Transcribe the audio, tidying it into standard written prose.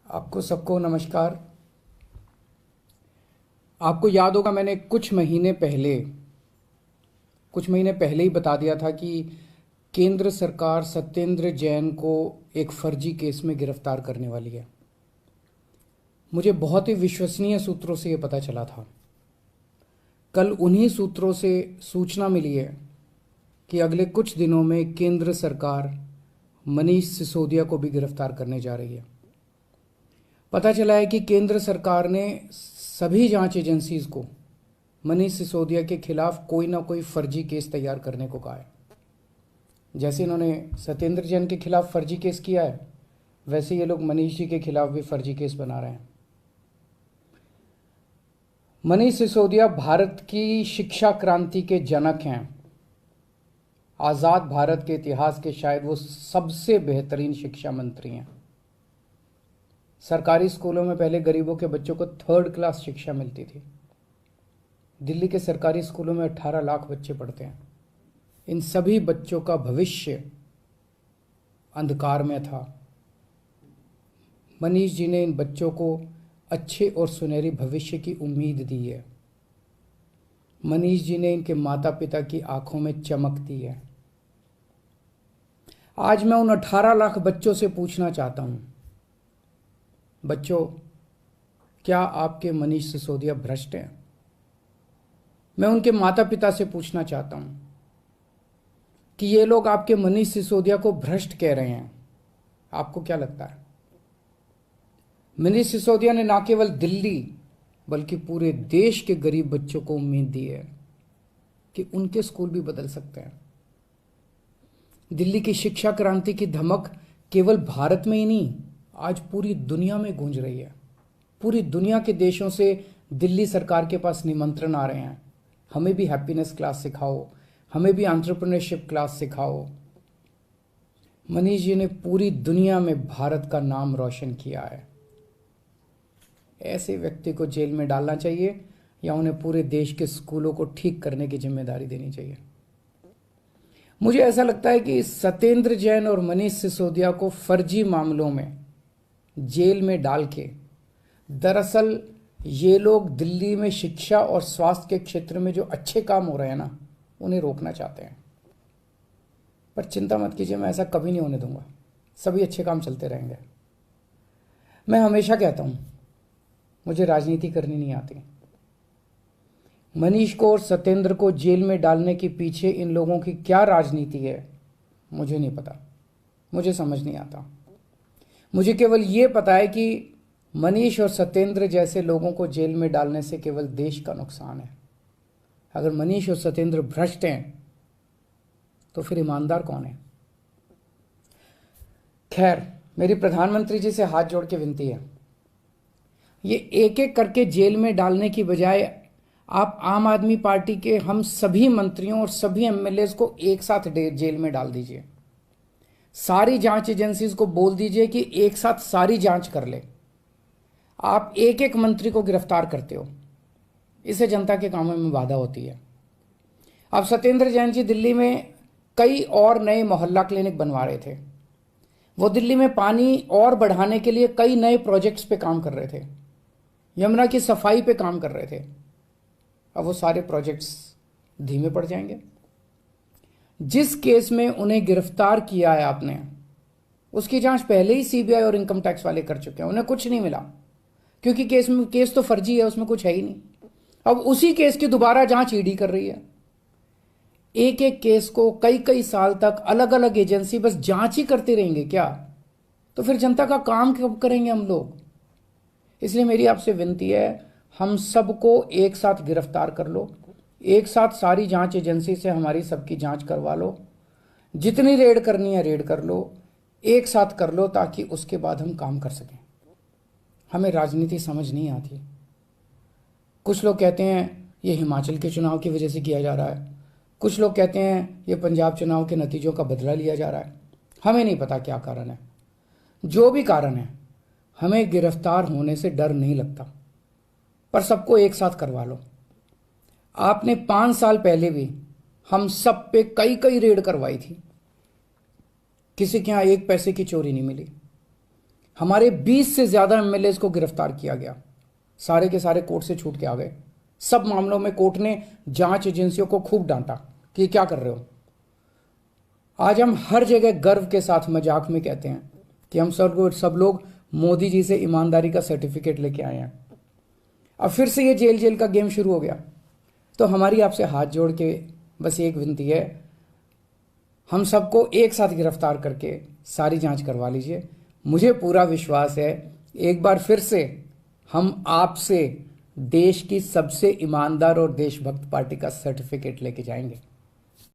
आपको सबको नमस्कार। आपको याद होगा मैंने कुछ महीने पहले ही बता दिया था कि केंद्र सरकार सत्येंद्र जैन को एक फर्जी केस में गिरफ्तार करने वाली है। मुझे बहुत ही विश्वसनीय सूत्रों से यह पता चला था। कल उन्हीं सूत्रों से सूचना मिली है कि अगले कुछ दिनों में केंद्र सरकार मनीष सिसोदिया को भी गिरफ्तार करने जा रही है। पता चला है कि केंद्र सरकार ने सभी जांच एजेंसीज को मनीष सिसोदिया के खिलाफ कोई ना कोई फर्जी केस तैयार करने को कहा है। जैसे इन्होंने सत्येंद्र जैन के खिलाफ फर्जी केस किया है, वैसे ये लोग मनीष जी के खिलाफ भी फर्जी केस बना रहे हैं। मनीष सिसोदिया भारत की शिक्षा क्रांति के जनक हैं। आज़ाद भारत के इतिहास के शायद वो सबसे बेहतरीन शिक्षा मंत्री हैं। सरकारी स्कूलों में पहले गरीबों के बच्चों को 3rd क्लास शिक्षा मिलती थी। दिल्ली के सरकारी स्कूलों में 18 लाख बच्चे पढ़ते हैं। इन सभी बच्चों का भविष्य अंधकार में था। मनीष जी ने इन बच्चों को अच्छे और सुनहरी भविष्य की उम्मीद दी है। मनीष जी ने इनके माता पिता की आंखों में चमक दी है। आज मैं उन 18 लाख बच्चों से पूछना चाहता हूं, बच्चों, क्या आपके मनीष सिसोदिया भ्रष्ट हैं? मैं उनके माता पिता से पूछना चाहता हूं कि ये लोग आपके मनीष सिसोदिया को भ्रष्ट कह रहे हैं, आपको क्या लगता है? मनीष सिसोदिया ने न केवल दिल्ली बल्कि पूरे देश के गरीब बच्चों को उम्मीद दी है कि उनके स्कूल भी बदल सकते हैं। दिल्ली की शिक्षा क्रांति की धमक केवल भारत में ही नहीं, आज पूरी दुनिया में गूंज रही है। पूरी दुनिया के देशों से दिल्ली सरकार के पास निमंत्रण आ रहे हैं, हमें भी हैप्पीनेस क्लास सिखाओ, हमें भी एंटरप्रेन्योरशिप क्लास सिखाओ। मनीष जी ने पूरी दुनिया में भारत का नाम रोशन किया है। ऐसे व्यक्ति को जेल में डालना चाहिए या उन्हें पूरे देश के स्कूलों को ठीक करने की जिम्मेदारी देनी चाहिए? मुझे ऐसा लगता है कि सत्येंद्र जैन और मनीष सिसोदिया को फर्जी मामलों में जेल में डाल के दरअसल ये लोग दिल्ली में शिक्षा और स्वास्थ्य के क्षेत्र में जो अच्छे काम हो रहे हैं ना, उन्हें रोकना चाहते हैं। पर चिंता मत कीजिए, मैं ऐसा कभी नहीं होने दूंगा। सभी अच्छे काम चलते रहेंगे। मैं हमेशा कहता हूं, मुझे राजनीति करनी नहीं आती। मनीष को और सत्येंद्र को जेल में डालने के पीछे इन लोगों की क्या राजनीति है, मुझे नहीं पता, मुझे समझ नहीं आता। मुझे केवल ये पता है कि मनीष और सत्येंद्र जैसे लोगों को जेल में डालने से केवल देश का नुकसान है। अगर मनीष और सत्येंद्र भ्रष्ट हैं तो फिर ईमानदार कौन है? खैर, मेरी प्रधानमंत्री जी से हाथ जोड़ के विनती है, ये एक एक करके जेल में डालने की बजाय आप आम आदमी पार्टी के हम सभी मंत्रियों और सभी एमएलएज को एक साथ जेल में डाल दीजिए। सारी जांच एजेंसीज को बोल दीजिए कि एक साथ सारी जांच कर ले। आप एक एक मंत्री को गिरफ्तार करते हो, इससे जनता के कामों में बाधा होती है। अब सत्येंद्र जैन जी दिल्ली में कई और नए मोहल्ला क्लिनिक बनवा रहे थे। वो दिल्ली में पानी और बढ़ाने के लिए कई नए प्रोजेक्ट्स पे काम कर रहे थे, यमुना की सफाई पे काम कर रहे थे। अब वो सारे प्रोजेक्ट्स धीमे पड़ जाएंगे। जिस केस में उन्हें गिरफ्तार किया है आपने, उसकी जांच पहले ही सीबीआई और इनकम टैक्स वाले कर चुके हैं। उन्हें कुछ नहीं मिला क्योंकि केस तो फर्जी है, उसमें कुछ है ही नहीं। अब उसी केस की दोबारा जांच ईडी कर रही है। एक एक केस को कई कई साल तक अलग अलग एजेंसी बस जांच ही करते रहेंगे क्या? तो फिर जनता का काम कब करेंगे हम लोग? इसलिए मेरी आपसे विनती है, हम सबको एक साथ गिरफ्तार कर लो, एक साथ सारी जांच एजेंसी से हमारी सबकी जांच करवा लो, जितनी रेड करनी है रेड कर लो, एक साथ कर लो, ताकि उसके बाद हम काम कर सकें। हमें राजनीति समझ नहीं आती। कुछ लोग कहते हैं ये हिमाचल के चुनाव की वजह से किया जा रहा है, कुछ लोग कहते हैं ये पंजाब चुनाव के नतीजों का बदला लिया जा रहा है। हमें नहीं पता क्या कारण है। जो भी कारण है, हमें गिरफ्तार होने से डर नहीं लगता, पर सबको एक साथ करवा लो। आपने 5 साल पहले भी हम सब पे कई कई रेड करवाई थी, किसी के यहां एक पैसे की चोरी नहीं मिली। हमारे 20 से ज़्यादा एमएलए को गिरफ्तार किया गया, सारे के सारे कोर्ट से छूट के आ गए। सब मामलों में कोर्ट ने जांच एजेंसियों को खूब डांटा कि क्या कर रहे हो। आज हम हर जगह गर्व के साथ मजाक में कहते हैं कि हम सब लोग मोदी जी से ईमानदारी का सर्टिफिकेट लेके आए हैं। अब फिर से ये जेल जेल का गेम शुरू हो गया। तो हमारी आपसे हाथ जोड़ के बस एक विनती है, हम सबको एक साथ गिरफ्तार करके सारी जांच करवा लीजिए। मुझे पूरा विश्वास है एक बार फिर से हम आपसे देश की सबसे ईमानदार और देशभक्त पार्टी का सर्टिफिकेट लेके जाएंगे।